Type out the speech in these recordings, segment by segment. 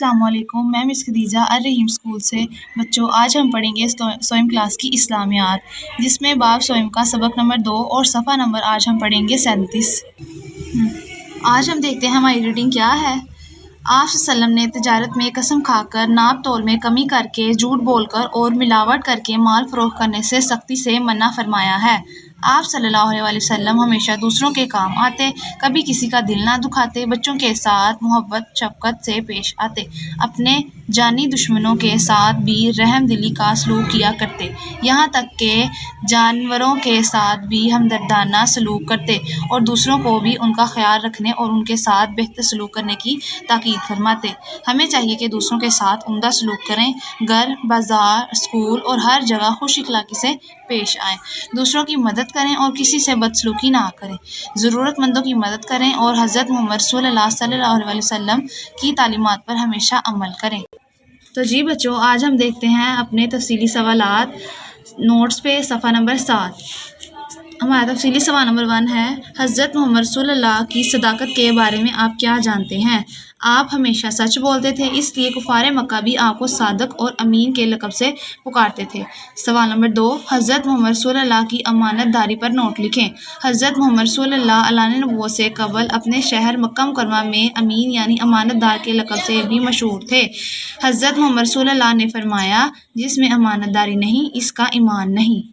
السلام علیکم، میں مس خدیجہ الرحیم اسکول سے۔ بچوں، آج ہم پڑھیں گے سوئم کلاس کی اسلامیات، جس میں باب سوئم کا سبق نمبر 2 اور صفحہ نمبر آج ہم پڑھیں گے 37۔ آج ہم دیکھتے ہیں ہماری ریڈنگ کیا ہے۔ آپ صلی اللہ علیہ وسلم نے تجارت میں قسم کھا کر، ناپ تول میں کمی کر کے، جھوٹ بول کر اور ملاوٹ کر کے مال فروخت کرنے سے سختی سے منع فرمایا ہے۔ آپ صلی اللہ علیہ وسلم ہمیشہ دوسروں کے کام آتے، کبھی کسی کا دل نہ دکھاتے، بچوں کے ساتھ محبت شفقت سے پیش آتے، اپنے جانی دشمنوں کے ساتھ بھی رحم دلی کا سلوک کیا کرتے، یہاں تک کہ جانوروں کے ساتھ بھی ہمدردانہ سلوک کرتے اور دوسروں کو بھی ان کا خیال رکھنے اور ان کے ساتھ بہتر سلوک کرنے کی تاکید فرماتے۔ ہمیں چاہیے کہ دوسروں کے ساتھ عمدہ سلوک کریں، گھر، بازار، اسکول اور ہر جگہ خوش اخلاقی سے پیش آئیں، دوسروں کی مدد کریں اور کسی سے بدسلوکی نہ کریں، ضرورت مندوں کی مدد کریں اور حضرت محمد رسول اللہ صلی اللہ علیہ وسلم کی تعلیمات پر ہمیشہ عمل کریں۔ تو جی بچوں، آج ہم دیکھتے ہیں اپنے تفصیلی سوالات نوٹس پہ صفحہ نمبر 7۔ ہمارا تفصیلی سوال نمبر 1 ہے، حضرت محمد رسول اللہ کی صداقت کے بارے میں آپ کیا جانتے ہیں؟ آپ ہمیشہ سچ بولتے تھے، اس لیے کفار مکہ بھی آپ کو صادق اور امین کے لقب سے پکارتے تھے۔ سوال نمبر 2، حضرت محمد رسول اللہ کی امانت داری پر نوٹ لکھیں۔ حضرت محمد رسول اللہ اعلان نبوت سے قبل اپنے شہر مکہ مکرمہ میں امین یعنی امانت دار کے لقب سے بھی مشہور تھے۔ حضرت محمد رسول اللہ نے فرمایا، جس میں امانت داری نہیں، اس کا ایمان نہیں۔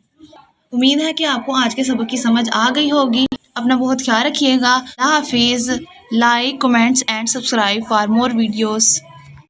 امید ہے کہ آپ کو آج کے سبق کی سمجھ آ گئی ہوگی۔ اپنا بہت خیال رکھیے گا۔ اللہ حافظ۔ Like, comments and subscribe for more videos.